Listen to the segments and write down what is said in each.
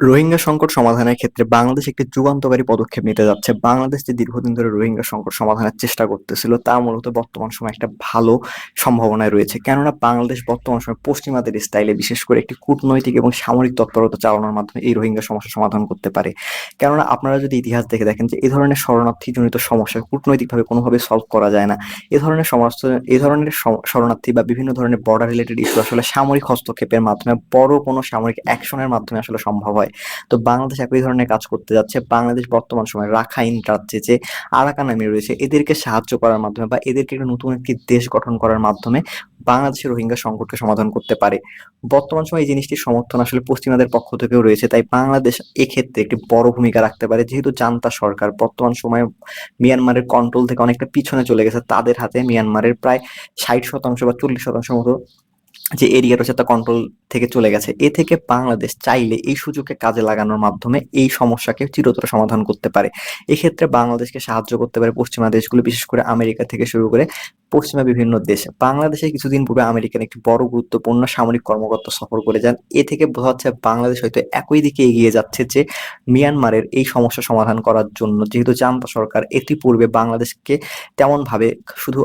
রোহিঙ্গা সংকট সমাধানের ক্ষেত্রে বাংলাদেশ একটি যুগান্তকারী পদক্ষেপ নিতে যাচ্ছে। বাংলাদেশ যে দীর্ঘদিন ধরে রোহিঙ্গা সংকট সমাধানের চেষ্টা করতেছিল, তা মূলত বর্তমান সময়ে একটা ভালো সম্ভাবনায় রয়েছে। কেননা বাংলাদেশ বর্তমান সময়ে পশ্চিমাদের স্টাইলে বিশেষ করে একটি কূটনৈতিক এবং সামরিক তৎপরতা চালানোর মাধ্যমে এই রোহিঙ্গা সমস্যা সমাধান করতে পারে। কেননা আপনারা যদি ইতিহাস দেখে দেখেন যে এই ধরনের শরণার্থীজনিত সমস্যা কূটনৈতিকভাবে কোনোভাবে সলভ করা যায় না। শরণার্থী বা বিভিন্ন ধরনের বর্ডার রিলেটেড ইস্যু আসলে সামরিক হস্তক্ষেপের মাধ্যমে, বড় কোনো সামরিক অ্যাকশনের মাধ্যমে আসলে সম্ভব হয়। তো বাংলাদেশ একই ধরনের কাজ করতে যাচ্ছে। বাংলাদেশ বর্তমান সময়ে রাখাইন রাজ্যে যে আরাকান আর্মি রয়েছে, এদেরকে সাহায্য করার মাধ্যমে বা এদেরকে একটা নতুন একটি দেশ গঠন করার মাধ্যমে বাংলাদেশের রোহিঙ্গা সংকটকে সমাধান করতে পারে। বর্তমান সময়ে এই জিনিসটির সমর্থন আসলে পশ্চিমাদের পক্ষ থেকেও রয়েছে, তাই বাংলাদেশ এক্ষেত্রে একটি বড় ভূমিকা রাখতে পারে। যেহেতু জান্তা সরকার বর্তমান সময়ে মিয়ানমারের কন্ট্রোল থেকে অনেকটা পিছনে চলে গেছে, তাদের হাতে মিয়ানমারের প্রায় 60% বা 40% মতো যে এরিয়া রয়েছে তা কন্ট্রোল থেকে চলে গেছে। এ থেকে বাংলাদেশ চাইলে এই সুযোগকে কাজে লাগানোর মাধ্যমে এই সমস্যাকে চিরতরে সমাধান করতে পারে। এক্ষেত্রে বাংলাদেশকে সাহায্য করতে পারে পশ্চিমা দেশগুলো, বিশেষ করে আমেরিকা থেকে শুরু করে পশ্চিমা বিভিন্ন দেশ। বাংলাদেশে কিছুদিন পূর্বে আমেরিকান একটি বড় গুরুত্বপূর্ণ সামরিক কর্মকর্তা সফর করে যান। এ থেকে বোঝা যাচ্ছে বাংলাদেশ হয়তো একই দিকে এগিয়ে যাচ্ছে, যে মিয়ানমারের এই সমস্যা সমাধান করার জন্য। যেহেতু জান্তা সরকার ইতিপূর্বে বাংলাদেশকে তেমন ভাবে শুধু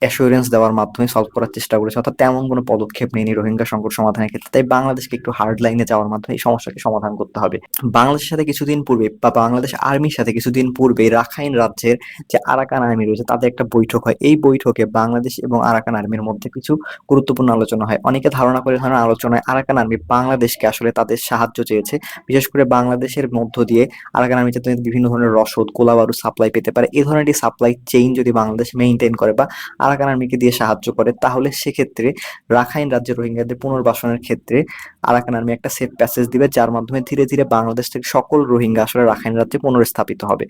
অ্যাসুরেন্স দেওয়ার মাধ্যমে সলভ করার চেষ্টা করেছে, অর্থাৎ তেমন কোনো পদক্ষেপ নেয়নি রোহিঙ্গা সংকট সমাধানের ক্ষেত্রে। তাই বাংলাদেশকে একটু হার্ড লাইনে যাওয়ার মাধ্যমে এই সমস্যাকে সমাধান করতে হবে। বাংলাদেশের সাথে কিছুদিন পূর্বে বা বাংলাদেশ আর্মির সাথে কিছুদিন পূর্বে রাখাইন রাজ্যের যে আরাকান আর্মি রয়েছে তাদের একটা বৈঠক হয়। এই বৈঠকে বাংলাদেশ এবং আরাকান আর্মির মধ্যে কিছু গুরুত্বপূর্ণ আলোচনা হয়। অনেকে ধারণা করে ধরনের আলোচনায় আরাকান আর্মি বাংলাদেশকে আসলে তাদের সাহায্য চেয়েছে, বিশেষ করে বাংলাদেশের মধ্য দিয়ে আরাকান আর্মি যাতে বিভিন্ন ধরনের রসদ, গোলাবারুদ সাপ্লাই পেতে পারে। এই ধরনের সাপ্লাই চেইন যদি বাংলাদেশ মেইনটেইন করে বা আরাকান আর্মিকে দিয়ে সাহায্য করে, তাহলে সেক্ষেত্রে রাখাইন রাজ্যের রোহিঙ্গাদের পুনর্বাসনের ক্ষেত্রে আরাকান আর্মি একটা সেফ প্যাসেজ দিবে, যার মাধ্যমে ধীরে ধীরে বাংলাদেশ থেকে সকল রোহিঙ্গা আসলে রাখাইন রাজ্যে পুনর্স্থাপিত হবে।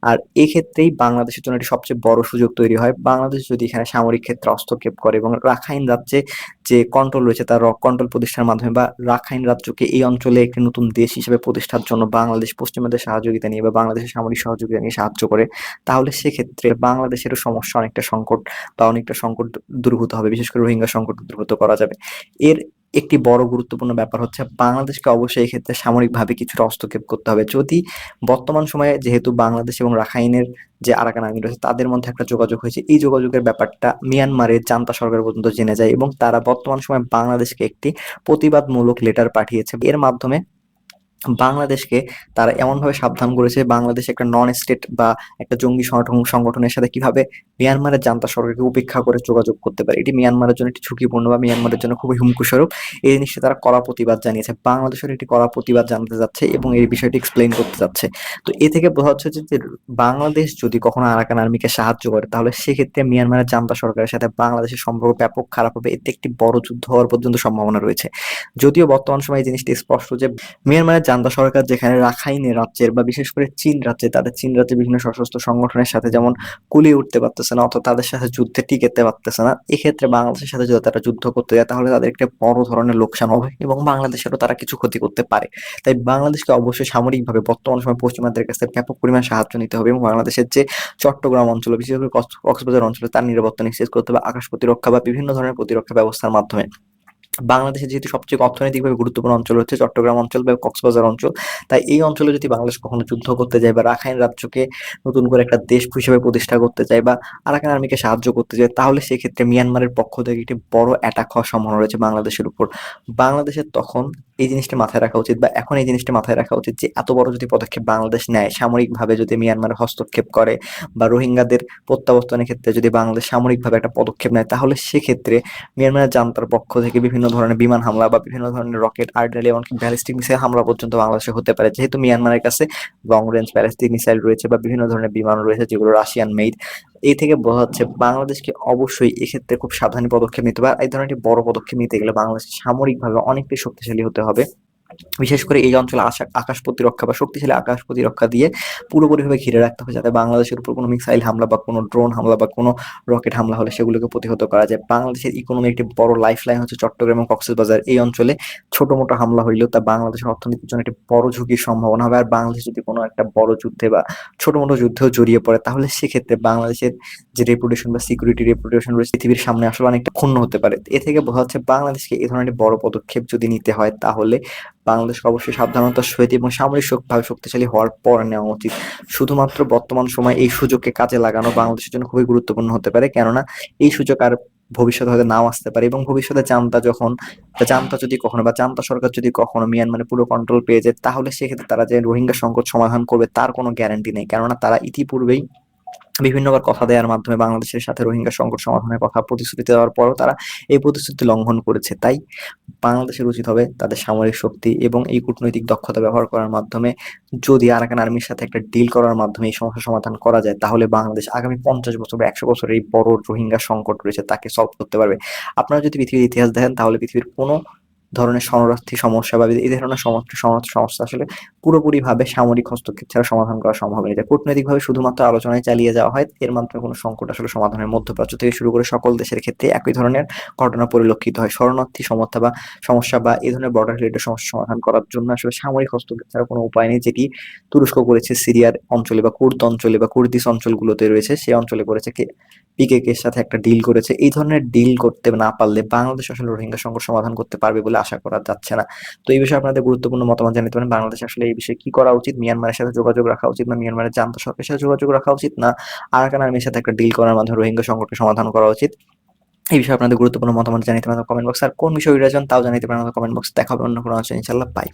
আর এক্ষেত্রেই বাংলাদেশের জন্য একটি সবচেয়ে বড় সুযোগ তৈরি হয়। বাংলাদেশ যদি এখানে সামরিক ক্ষেত্রে হস্তক্ষেপ করে এবং রাখাইন রাজ্যে যে কন্ট্রোল রয়েছে তার কন্ট্রোল প্রতিষ্ঠার মাধ্যমে বা রাখাইন রাজ্যকে এই অঞ্চলে একটি নতুন দেশ হিসেবে প্রতিষ্ঠার জন্য বাংলাদেশ পশ্চিমাদের সহযোগিতা নিয়ে বা বাংলাদেশের সামরিক সহযোগিতা নিয়ে সাহায্য করে, তাহলে সেক্ষেত্রে বাংলাদেশেরও সমস্যা অনেকটা সংকট বা অনেকটা সংকট দূরীভূত হবে। বিশেষ করে রোহিঙ্গা সংকট দূরীভূত করা যাবে। এর একটি বড় গুরুত্বপূর্ণ ব্যাপার হচ্ছে বাংলাদেশকে অবশ্যই এক্ষেত্রে সামরিকভাবে কিছুটা হস্তক্ষেপ করতে হবে। যদি বর্তমান সময়ে যেহেতু বাংলাদেশ এবং রাখাইনের যে আরাকান আর্মি রয়েছে তাদের মধ্যে একটা যোগাযোগ হয়েছে, এই যোগাযোগের ব্যাপারটা মিয়ানমারের জান্তা সরকার পর্যন্ত জেনে যায় এবং তারা বর্তমান সময়ে বাংলাদেশকে একটি প্রতিবাদমূলক লেটার পাঠিয়েছে। এর মাধ্যমে বাংলাদেশকে তারা এমনভাবে সাবধান করেছে বাংলাদেশ একটা নন স্টেট বা একটা জঙ্গি সংগঠনের সাথে কিভাবে মিয়ানমারের জান্তা সরকারকে উপেক্ষা করে যোগাযোগ করতে পারে। এটি মিয়ানমারের জন্য একটি ঝুঁকিপূর্ণ বা মিয়ানমারের জন্য খুবই হুমকিস্বরূপ। এই জিনিসটা তারা কড়া প্রতিবাদ জানিয়েছে। বাংলাদেশের একটি কড়া প্রতিবাদ জানাতে যাচ্ছে এবং এই বিষয়টি এক্সপ্লেইন করতে যাচ্ছে। তো এ থেকে বোঝা যাচ্ছে যে বাংলাদেশ যদি কখনো আরাকান আর্মিকে সাহায্য করে, তাহলে সেক্ষেত্রে মিয়ানমারের জান্তা সরকারের সাথে বাংলাদেশের সম্পর্ক ব্যাপক খারাপ হবে। এতে একটি বড় যুদ্ধ হওয়ার পর্যন্ত সম্ভাবনা রয়েছে। যদিও বর্তমান সময়ে এই জিনিসটি স্পষ্ট যে মিয়ানমারের জান্তা সরকার যেখানে রাখাইনে রাজ্যের বা বিশেষ করে চীন রাজ্যে, তাদের চীন রাজ্যে বিভিন্ন সশস্ত্র সংগঠনের সাথে যেমন কুলিয়ে উঠতে পারতেছে না, অথবা তাদের সাথে যুদ্ধে টিকেতে পারতেছে না, এক্ষেত্রে বাংলাদেশের সাথে যদি তারা যুদ্ধ করতে যায় তাহলে তাদের একটা বড় ধরনের লোকসান হবে এবং বাংলাদেশেরও তারা কিছু ক্ষতি করতে পারে। তাই বাংলাদেশকে অবশ্যই সামরিকভাবে বর্তমান সময় পশ্চিমাদের কাছে ব্যাপক পরিমাণ সাহায্য নিতে হবে এবং বাংলাদেশের যে চট্টগ্রাম অঞ্চল, বিশেষ করে কক্সবাজার অঞ্চলে তার নিরাপত্তা নিশ্চিত করতে হবে আকাশ প্রতিরক্ষা বা বিভিন্ন ধরনের প্রতিরক্ষা ব্যবস্থার মাধ্যমে। বাংলাদেশের যেহেতু সবচেয়ে অর্থনৈতিকভাবে গুরুত্বপূর্ণ অঞ্চল হচ্ছে চট্টগ্রাম অঞ্চল বা কক্সবাজার অঞ্চল, তাই এই অঞ্চলে যদি বাংলাদেশ কখনো যুদ্ধ করতে যায় বা রাখাইন রাজ্যকে নতুন করে একটা দেশ হিসেবে প্রতিষ্ঠা করতে চায় বা আরাকান আর্মিকে সাহায্য করতে চায়, তাহলে সেক্ষেত্রে মিয়ানমারের পক্ষ থেকে একটি বড় অ্যাটাক হওয়ার সম্ভাবনা রয়েছে বাংলাদেশের উপর। বাংলাদেশের তখন এই জিনিসটা মাথায় রাখা উচিত বা এখন এই জিনিসটা মাথায় রাখা উচিত যে এত বড় যদি পদক্ষেপ বাংলাদেশ নেয়, সামরিকভাবে যদি মিয়ানমারে হস্তক্ষেপ করে বা রোহিঙ্গাদের প্রত্যাবর্তনের ক্ষেত্রে যদি বাংলাদেশ সামরিকভাবে একটা পদক্ষেপ নেয়, তাহলে সেক্ষেত্রে মিয়ানমারের জান্তার পক্ষ থেকে বিভিন্ন ধরনের বিমান হামলা বা বিভিন্ন ধরনের রকেট, আর্টিলারি, এমনকি ব্যালিস্টিক মিসাইল হামলা পর্যন্ত বাংলাদেশে হতে পারে। যেহেতু মিয়ানমারের কাছে লং রেঞ্জ ব্যালিস্টিক মিসাইল রয়েছে বা বিভিন্ন ধরনের বিমান রয়েছে যেগুলো রাশিয়ান মেড। এই থেকে বোঝা যাচ্ছে বাংলাদেশকে অবশ্যই এক্ষেত্রে খুব সাবধানী পদক্ষেপ নিতে হবে। আর এই ধরনের একটি বড় পদক্ষেপ নিতে গেলে বাংলাদেশ সামরিকভাবে অনেকটাই শক্তিশালী হতে হবে। বিশেষ করে এই অঞ্চলে আকাশ প্রতিরক্ষা বা শক্তিশালী আকাশ প্রতিরক্ষা দিয়ে পুরোপুরিভাবে ঘিরে রাখতে হবে, যাতে বাংলাদেশের উপর কোনো মিসাইল হামলা বা কোনো ড্রোন হামলা বা কোনো রকেট হামলা হলে সেগুলোকে প্রতিহত করা যায়। বাংলাদেশের ইকোনমি একটি বড় লাইফ লাইন হচ্ছে চট্টগ্রাম এবং কক্সবাজার। এই অঞ্চলে ছোট মোটো হামলা হইলেও তা বাংলাদেশের অর্থনীতির জন্য একটি বড় ঝুঁকির সম্ভাবনা হবে। আর বাংলাদেশ যদি কোনো একটা বড় যুদ্ধে বা ছোট মোটো যুদ্ধেও জড়িয়ে পড়ে, তাহলে সেক্ষেত্রে বাংলাদেশের যে রেপুটেশন বা সিকিউরিটি রেপুটেশন রয়েছে পৃথিবীর সামনে আসলে অনেকটা ক্ষুণ্ণ হতে পারে। এ থেকে বোঝা যাচ্ছে বাংলাদেশকে এই ধরনের বড় পদক্ষেপ যদি নিতে হয়, তাহলে বাংলাদেশকে অবশ্যই সাবধানতার সহিত এবং সামরিকভাবে শক্তিশালী হওয়ার পর নেওয়া উচিত। শুধুমাত্র বর্তমান সময়ে এই সুযোগকে কাজে লাগানো বাংলাদেশের জন্য খুবই গুরুত্বপূর্ণ হতে পারে, কেননা এই সুযোগ আর ভবিষ্যতে হয়তো নাও আসতে পারে এবং ভবিষ্যতে জান্তা যদি কখনো বা জান্তা সরকার যদি কখনো মিয়ানমারে পুরো কন্ট্রোল পেয়ে যায়, তাহলে সেক্ষেত্রে তারা যে রোহিঙ্গা সংকট সমাধান করবে তার কোনো গ্যারান্টি নেই, কেননা তারা ইতিপূর্বেই বিভিন্নবার কথা দেওয়ার মাধ্যমে বাংলাদেশের সাথে রোহিঙ্গা সংকট সমাধানের কথা প্রতিশ্রুতি দেওয়ার পরও তারা এই প্রতিশ্রুতি লঙ্ঘন করেছে। তাই বাংলাদেশের উচিত হবে তাদের সামরিক শক্তি এবং এই কূটনৈতিক দক্ষতা ব্যবহার করার মাধ্যমে যদি আরাকান আর্মির সাথে একটা ডিল করার মাধ্যমে এই সমস্যার সমাধান করা যায়, তাহলে বাংলাদেশ আগামী 50 বছর বা 100 বছরের এই বড় রোহিঙ্গা সংকট রয়েছে তাকে সলভ করতে পারবে। আপনারা যদি পৃথিবীর ইতিহাস দেখেন তাহলে পৃথিবীর কোনো ধরনের শরণার্থী সমস্যা বা এই ধরনের শরণার্থী সমস্যা আসলে পুরোপুরিভাবে সামরিক হস্তক্ষেপ ছাড়া সমাধান করা সম্ভব নয়। এটা কূটনৈতিকভাবে শুধুমাত্র আলোচনায় চালিয়ে যাওয়া হয়, এর মাধ্যমে কোনো সংকট আসলে সমাধানের মধ্যপ্রাচ্য থেকে শুরু করে সকল দেশের ক্ষেত্রে একই ধরনের ঘটনা পরিলক্ষিত হয়। শরণার্থী সমস্যা বা এই ধরনের বর্ডার রিলেটেড সমস্যা সমাধান করার জন্য আসলে সামরিক হস্তক্ষেপ ছাড়া কোনো উপায় নেই, যেটি তুরস্ক করেছে সিরিয়ার অঞ্চলে বা কুর্দ অঞ্চলে বা কুর্দিশ অঞ্চলগুলোতে রয়েছে, সেই অঞ্চলে করেছে পিকেকে এর সাথে একটা ডিল করেছে। এই ধরনের ডিল করতে না পারলে বাংলাদেশ আসলে রোহিঙ্গা সংকট সমাধান করতে পারবে বলে আশা করা যাচ্ছে না। তো এই বিষয়ে আপনাদের গুরুত্বপূর্ণ মতামত জানাতে পারেন। বাংলাদেশ আসলে এই বিষয়ে কি করা উচিত? মিয়ানমারের সাথে যোগাযোগ রাখা উচিত না মিয়ানমারের জান্তা সরকারের সাথে যোগাযোগ রাখা উচিত, না আরাকান আর্মির সাথে একটা ডিল করার মাধ্যমে রোহিঙ্গা সংকটকে সমাধান করা উচিত? এই বিষয়ে আপনাদের গুরুত্বপূর্ণ মতামত জানাতে পারেন কমেন্ট বক্সে। আর কোন বিষয় এড়িয়ে যান তাও জানাতে পারেন কমেন্ট বক্সে। দেখা হবে অন্য কোনো আলোচনায়, ইনশাআল্লাহ। বাই।